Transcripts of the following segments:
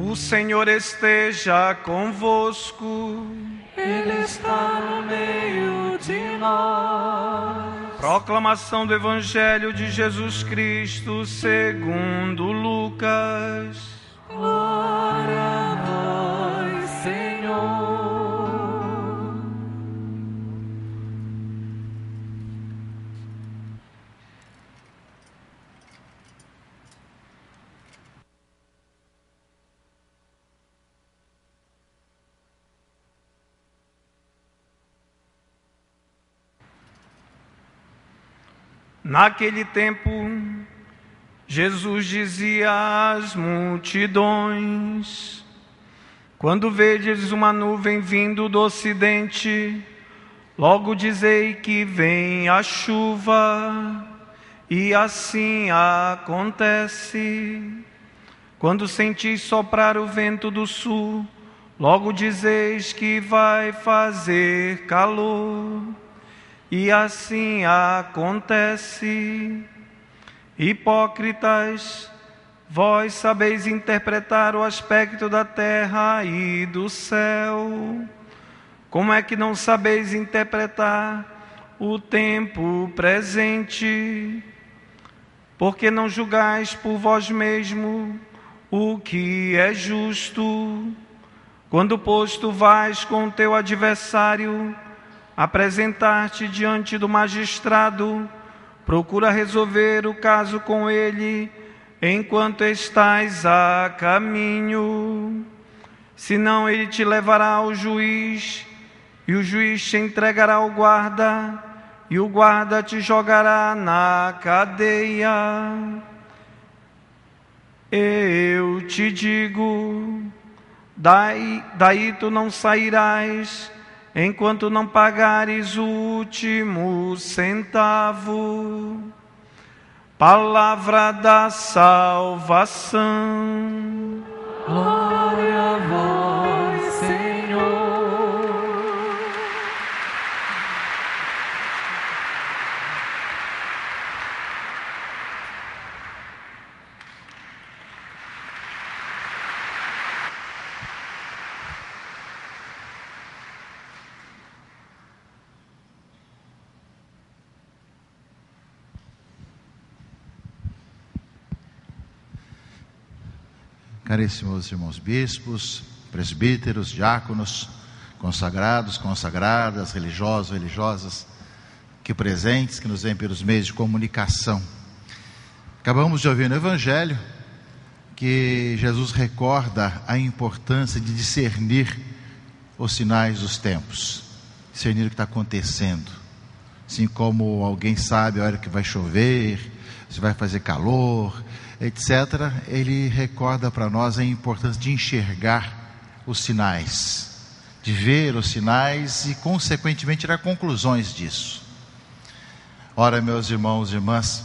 O Senhor esteja convosco. Ele está no meio de nós. Proclamação do Evangelho de Jesus Cristo segundo Lucas. Glória a vós, Senhor. Naquele tempo, Jesus dizia às multidões: quando vedes uma nuvem vindo do ocidente, logo dizei que vem a chuva, e assim acontece. Quando sentis soprar o vento do sul, logo dizeis que vai fazer calor, e assim acontece. Hipócritas, vós sabeis interpretar o aspecto da terra e do céu. Como é que não sabeis interpretar o tempo presente? Porque não julgais por vós mesmo o que é justo? Quando, pois, tu vais com o teu adversário apresentar-te diante do magistrado, procura resolver o caso com ele enquanto estás a caminho. Senão ele te levará ao juiz, e o juiz te entregará ao guarda, e o guarda te jogará na cadeia. Eu te digo, daí tu não sairás, enquanto não pagares o último centavo. Palavra da salvação. Glória a vós, Senhor. Caríssimos irmãos bispos, presbíteros, diáconos, consagrados, consagradas, religiosos, religiosas, que presentes, que nos vêm pelos meios de comunicação. Acabamos de ouvir no Evangelho que Jesus recorda a importância de discernir os sinais dos tempos, discernir o que está acontecendo. Assim como alguém sabe a hora que vai chover, se vai fazer calor, etc., ele recorda para nós a importância de enxergar os sinais, de ver os sinais e, consequentemente, tirar conclusões disso. Ora, meus irmãos e irmãs,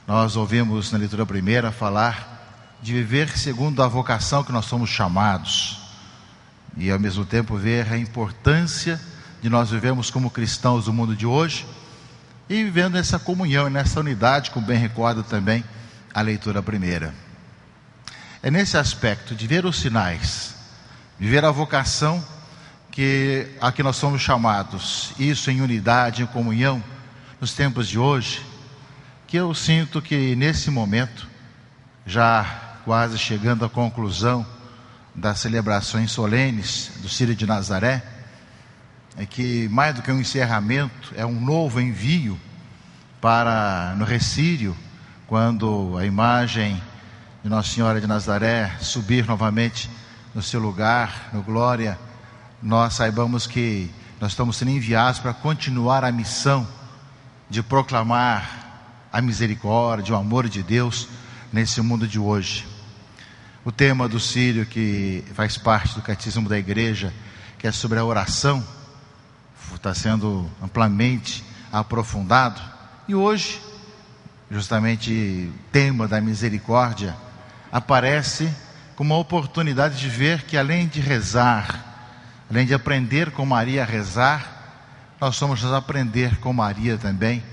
nós ouvimos na leitura primeira falar de viver segundo a vocação que nós somos chamados, e ao mesmo tempo ver a importância de nós vivermos como cristãos do mundo de hoje e vivendo essa comunhão, nessa unidade, como bem recorda também a leitura primeira. É nesse aspecto de ver os sinais, de ver a vocação a que nós somos chamados, isso em unidade, em comunhão, nos tempos de hoje, que eu sinto que nesse momento, já quase chegando à conclusão das celebrações solenes do Círio de Nazaré, é que mais do que um encerramento, é um novo envio para no Recírio, quando a imagem de Nossa Senhora de Nazaré subir novamente no seu lugar, no glória, nós saibamos que nós estamos sendo enviados para continuar a missão de proclamar a misericórdia, o amor de Deus nesse mundo de hoje. O tema do Círio, que faz parte do Catecismo da Igreja, que é sobre a oração, está sendo amplamente aprofundado, e hoje justamente o tema da misericórdia aparece como uma oportunidade de ver que, além de rezar, além de aprender com Maria a rezar, nós somos a aprender com Maria também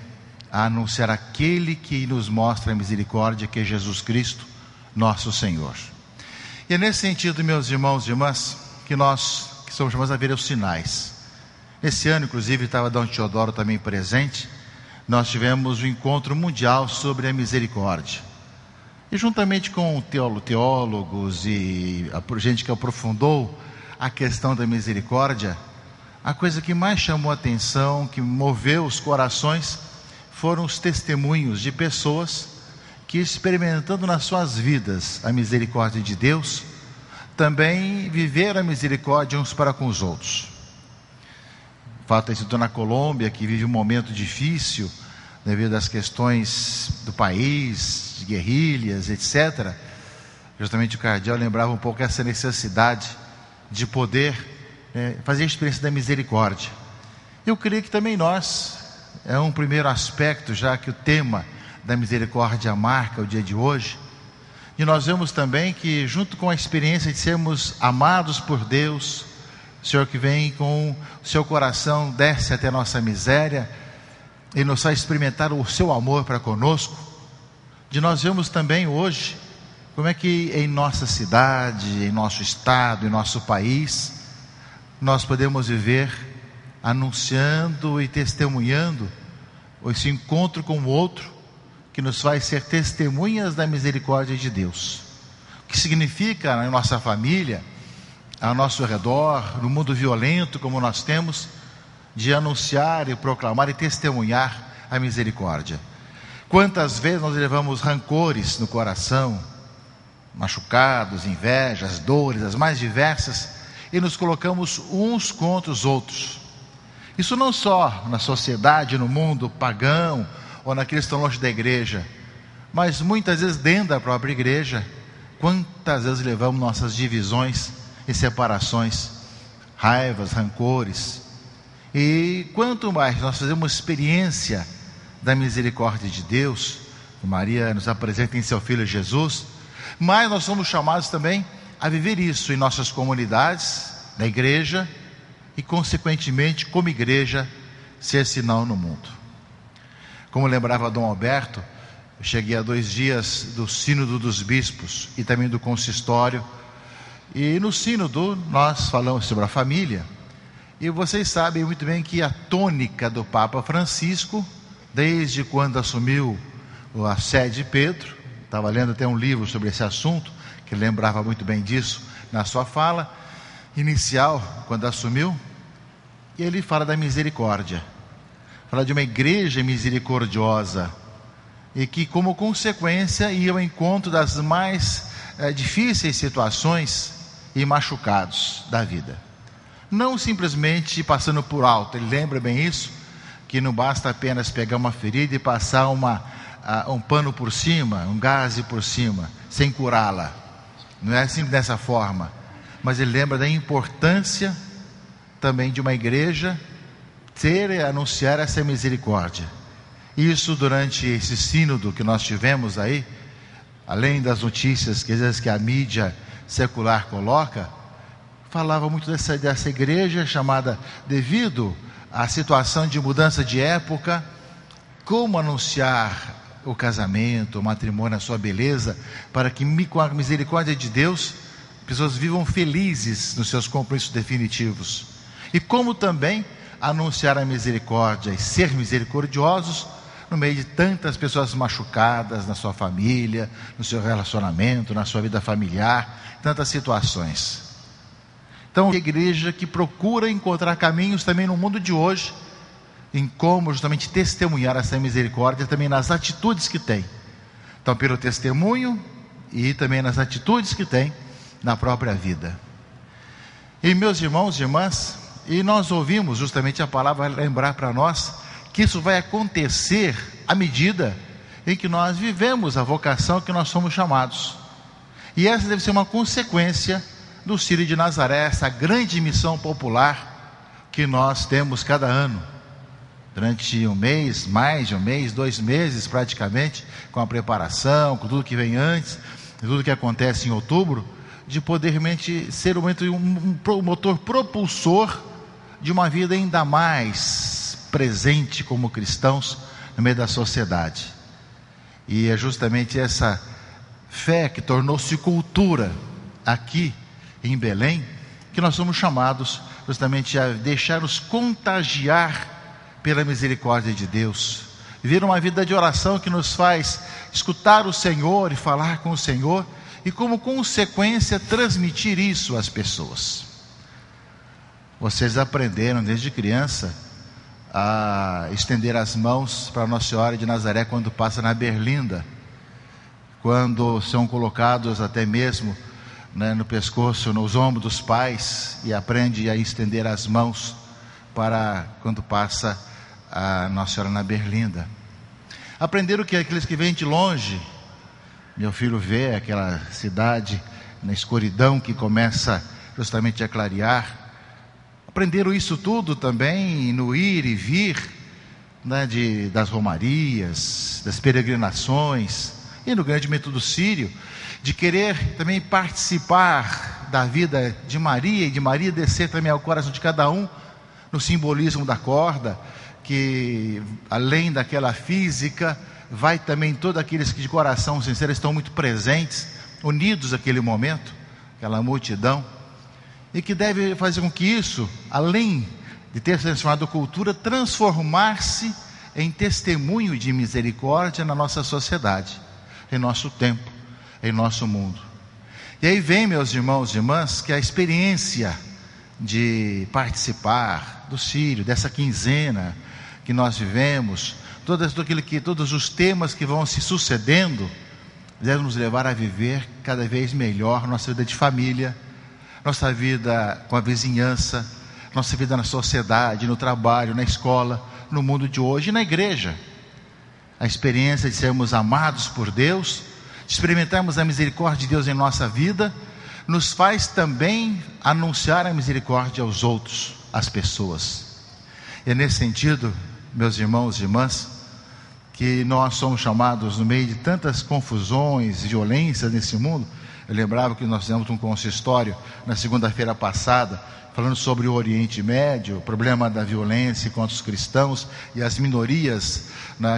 a anunciar aquele que nos mostra a misericórdia, que é Jesus Cristo, nosso Senhor. E E é nesse sentido, meus irmãos e irmãs, que nós que somos chamados a ver os sinais. Esse ano, inclusive, estava Dom Teodoro também presente. Nós tivemos o encontro mundial sobre a misericórdia. E juntamente com teólogos e a gente que aprofundou a questão da misericórdia, a coisa que mais chamou a atenção, que moveu os corações, foram os testemunhos de pessoas que, experimentando nas suas vidas a misericórdia de Deus, também viveram a misericórdia uns para com os outros. O fato é que na Colômbia, que vive um momento difícil devido às questões do país, de guerrilhas, etc. Justamente o cardeal lembrava um pouco essa necessidade de poder fazer a experiência da misericórdia. Eu creio que também nós, é um primeiro aspecto, já que o tema da misericórdia marca o dia de hoje, e nós vemos também que, junto com a experiência de sermos amados por Deus, o Senhor que vem com o seu coração, desce até a nossa miséria e nos faz experimentar o seu amor para conosco, de nós vemos também hoje como é que em nossa cidade, em nosso estado, em nosso país, nós podemos viver anunciando e testemunhando esse encontro com o outro, que nos faz ser testemunhas da misericórdia de Deus. O que significa na nossa família, ao nosso redor, no mundo violento como nós temos, de anunciar e proclamar e testemunhar a misericórdia. Quantas vezes nós levamos rancores no coração, machucados, invejas, dores, as mais diversas, e nos colocamos uns contra os outros. Isso não só na sociedade, no mundo pagão, ou naqueles que estão longe da igreja, mas muitas vezes dentro da própria igreja. Quantas vezes levamos nossas divisões e separações, raivas, rancores, e quanto mais nós fazemos experiência da misericórdia de Deus, que Maria nos apresenta em seu Filho Jesus, mais nós somos chamados também a viver isso em nossas comunidades, na igreja, e consequentemente como igreja, ser sinal no mundo. Como lembrava Dom Alberto, eu cheguei há 2 dias do Sínodo dos Bispos e também do Consistório, e no Sínodo nós falamos sobre a família, e vocês sabem muito bem que a tônica do Papa Francisco, desde quando assumiu a sede de Pedro, estava lendo até um livro sobre esse assunto, que lembrava muito bem disso na sua fala inicial, quando assumiu, e ele fala da misericórdia, fala de uma igreja misericordiosa, e que como consequência ia ao encontro das mais difíceis situações e machucados da vida, não simplesmente passando por alto. Ele lembra bem isso, que não basta apenas pegar uma ferida e passar um pano por cima, um gaze por cima, sem curá-la. Não é assim dessa forma, mas ele lembra da importância também de uma igreja anunciar essa misericórdia. Isso durante esse sínodo que nós tivemos aí, além das notícias que às vezes que a mídia secular coloca, falava muito dessa igreja chamada, devido à situação de mudança de época, como anunciar o casamento, o matrimônio, a sua beleza, para que com a misericórdia de Deus, pessoas vivam felizes nos seus compromissos definitivos. E como também anunciar a misericórdia e ser misericordiosos no meio de tantas pessoas machucadas na sua família, no seu relacionamento, na sua vida familiar, tantas situações. Então, a igreja que procura encontrar caminhos também no mundo de hoje, em como justamente testemunhar essa misericórdia também nas atitudes que tem. Então, pelo testemunho e também nas atitudes que tem na própria vida. E meus irmãos e irmãs, e nós ouvimos justamente a palavra lembrar para nós que isso vai acontecer à medida em que nós vivemos a vocação que nós somos chamados. E essa deve ser uma consequência do Círio de Nazaré, essa grande missão popular que nós temos cada ano. Durante um mês, mais de um mês, 2 meses praticamente, com a preparação, com tudo que vem antes, tudo que acontece em outubro, de poder realmente ser um motor propulsor de uma vida ainda mais presente como cristãos no meio da sociedade. E é justamente essa fé que tornou-se cultura aqui em Belém, que nós somos chamados justamente a deixar-nos contagiar pela misericórdia de Deus, viver uma vida de oração que nos faz escutar o Senhor e falar com o Senhor, e como consequência transmitir isso às pessoas. Vocês aprenderam desde criança a estender as mãos para Nossa Senhora de Nazaré quando passa na berlinda, quando são colocados até mesmo no pescoço, nos ombros dos pais, e aprende a estender as mãos para quando passa a Nossa Senhora na berlinda. Aprenderam que aqueles que vêm de longe, meu filho vê aquela cidade na escuridão que começa justamente a clarear, aprenderam isso tudo também no ir e vir, das romarias, das peregrinações, e no grande método sírio, de querer também participar da vida de Maria, e de Maria descer também ao coração de cada um, no simbolismo da corda, que além daquela física, vai também todos aqueles que de coração sincero estão muito presentes, unidos naquele momento, aquela multidão, e que deve fazer com que isso, além de ter transformado cultura, transformar-se em testemunho de misericórdia na nossa sociedade, em nosso tempo, em nosso mundo. E aí vem, meus irmãos e irmãs, que a experiência de participar do Sírio, dessa quinzena que nós vivemos, todos os temas que vão se sucedendo, devem nos levar a viver cada vez melhor nossa vida de família, nossa vida com a vizinhança, nossa vida na sociedade, no trabalho, na escola, no mundo de hoje e na igreja. A experiência de sermos amados por Deus, de experimentarmos a misericórdia de Deus em nossa vida, nos faz também anunciar a misericórdia aos outros, às pessoas. E é nesse sentido, meus irmãos e irmãs, que nós somos chamados, no meio de tantas confusões, violências nesse mundo. Eu lembrava que nós fizemos um consistório na segunda-feira passada, falando sobre o Oriente Médio, o problema da violência contra os cristãos e as minorias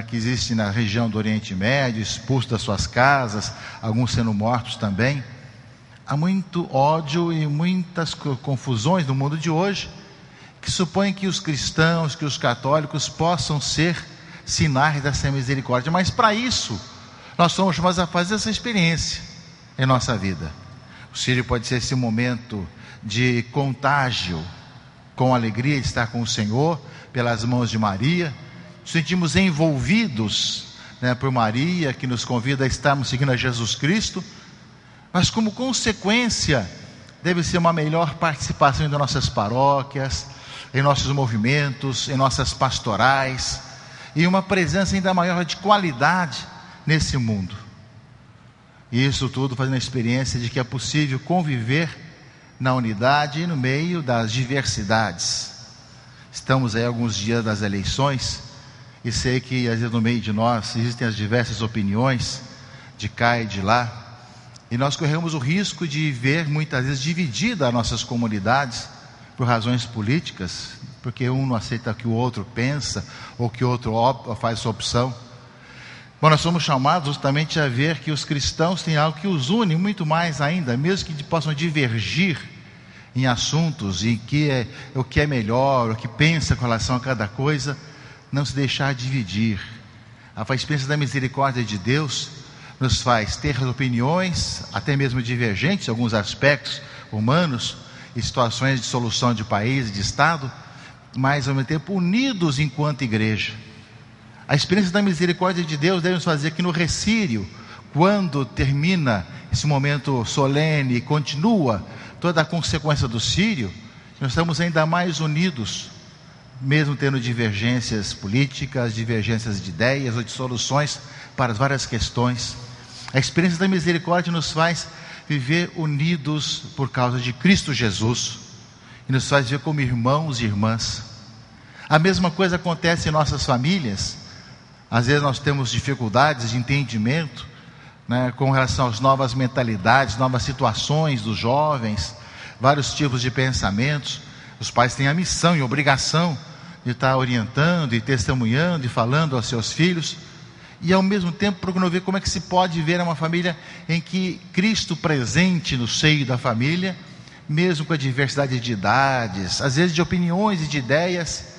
que existem na região do Oriente Médio, expulsos das suas casas, alguns sendo mortos também. Há muito ódio e muitas confusões no mundo de hoje, que supõem que os cristãos, que os católicos possam ser sinais dessa misericórdia, mas para isso nós somos chamados a fazer essa experiência em nossa vida. O Sírio pode ser esse momento de contágio, com alegria de estar com o Senhor, pelas mãos de Maria, nos sentimos envolvidos por Maria, que nos convida a estarmos seguindo a Jesus Cristo, mas como consequência, deve ser uma melhor participação em nossas paróquias, em nossos movimentos, em nossas pastorais, e uma presença ainda maior de qualidade nesse mundo. E isso tudo fazendo a experiência de que é possível conviver na unidade e no meio das diversidades. Estamos aí alguns dias das eleições, e sei que às vezes no meio de nós existem as diversas opiniões, de cá e de lá, e nós corremos o risco de ver muitas vezes dividida as nossas comunidades, por razões políticas, porque um não aceita o que o outro pensa, ou que o outro faz sua opção. Bom, nós somos chamados justamente a ver que os cristãos têm algo que os une muito mais ainda, mesmo que possam divergir em assuntos, em que o que é melhor, o que pensa com relação a cada coisa, não se deixar dividir. A experiência da misericórdia de Deus nos faz ter opiniões, até mesmo divergentes em alguns aspectos humanos, e situações de solução de país e de Estado, mas ao mesmo tempo unidos enquanto igreja. A experiência da misericórdia de Deus deve nos fazer que no Recírio, quando termina esse momento solene e continua toda a consequência do Sírio, nós estamos ainda mais unidos, mesmo tendo divergências políticas, divergências de ideias ou de soluções para as várias questões. A experiência da misericórdia nos faz viver unidos por causa de Cristo Jesus, e nos faz viver como irmãos e irmãs. A mesma coisa acontece em nossas famílias. Às vezes nós temos dificuldades de entendimento, com relação às novas mentalidades, novas situações dos jovens, vários tipos de pensamentos. Os pais têm a missão e obrigação de estar orientando e testemunhando e falando aos seus filhos, e ao mesmo tempo procurando ver como é que se pode ver uma família em que Cristo presente no seio da família, mesmo com a diversidade de idades, às vezes de opiniões e de ideias,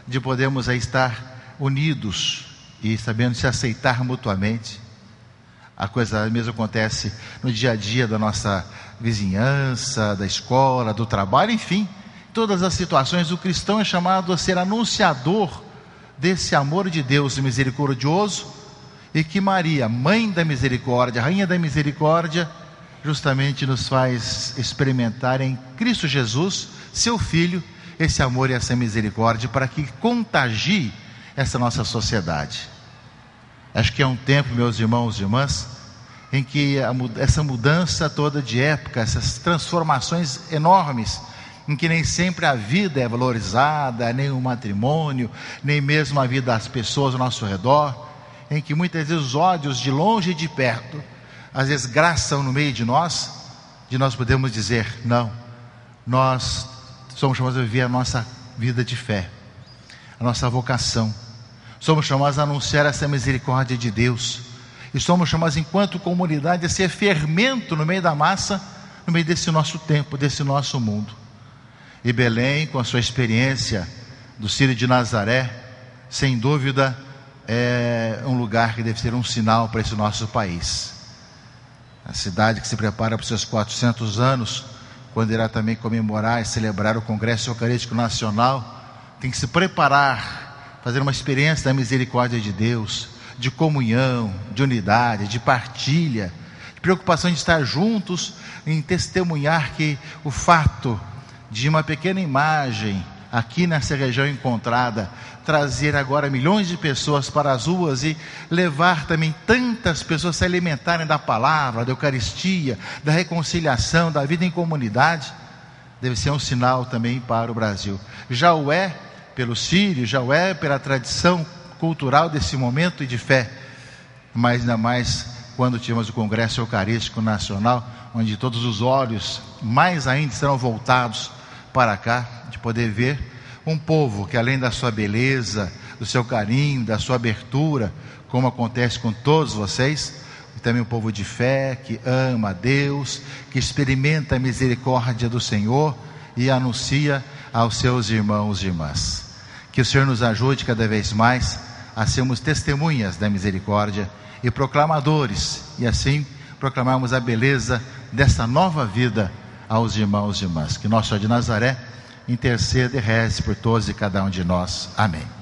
de podermos aí estar unidos e sabendo se aceitar mutuamente. A coisa mesmo acontece no dia a dia da nossa vizinhança, da escola, do trabalho, enfim, todas as situações. O cristão é chamado a ser anunciador desse amor de Deus misericordioso, e que Maria, mãe da misericórdia, rainha da misericórdia, justamente nos faz experimentar em Cristo Jesus, seu Filho, esse amor e essa misericórdia, para que contagie essa nossa sociedade. Acho que é um tempo, meus irmãos e irmãs, em que essa mudança toda de época, essas transformações enormes, em que nem sempre a vida é valorizada, nem o matrimônio, nem mesmo a vida das pessoas ao nosso redor, em que muitas vezes os ódios de longe e de perto, às vezes graçam no meio de nós podemos dizer, não, nós somos chamados a viver a nossa vida de fé, a nossa vocação, somos chamados a anunciar essa misericórdia de Deus, e somos chamados enquanto comunidade a ser fermento no meio da massa, no meio desse nosso tempo, desse nosso mundo. E Belém, com a sua experiência do Círio de Nazaré, sem dúvida é um lugar que deve ser um sinal para esse nosso país. A cidade que se prepara para os seus 400 anos, quando irá também comemorar e celebrar o Congresso Eucarístico Nacional, tem que se preparar, fazer uma experiência da misericórdia de Deus, de comunhão, de unidade, de partilha, de preocupação de estar juntos, em testemunhar que o fato de uma pequena imagem aqui nessa região encontrada, trazer agora milhões de pessoas para as ruas e levar também tantas pessoas a se alimentarem da palavra, da Eucaristia, da reconciliação, da vida em comunidade, deve ser um sinal também para o Brasil. Já o é pelo Círio, já o é pela tradição cultural desse momento e de fé, mas ainda mais quando tivemos o Congresso Eucarístico Nacional, onde todos os olhos mais ainda serão voltados para cá, de poder ver um povo que, além da sua beleza, do seu carinho, da sua abertura, como acontece com todos vocês, também um povo de fé, que ama a Deus, que experimenta a misericórdia do Senhor e anuncia aos seus irmãos e irmãs. Que o Senhor nos ajude cada vez mais a sermos testemunhas da misericórdia e proclamadores, e assim proclamarmos a beleza dessa nova vida aos irmãos e irmãs. Que Nossa Senhora de Nazaré interceda e reze por todos e cada um de nós. Amém.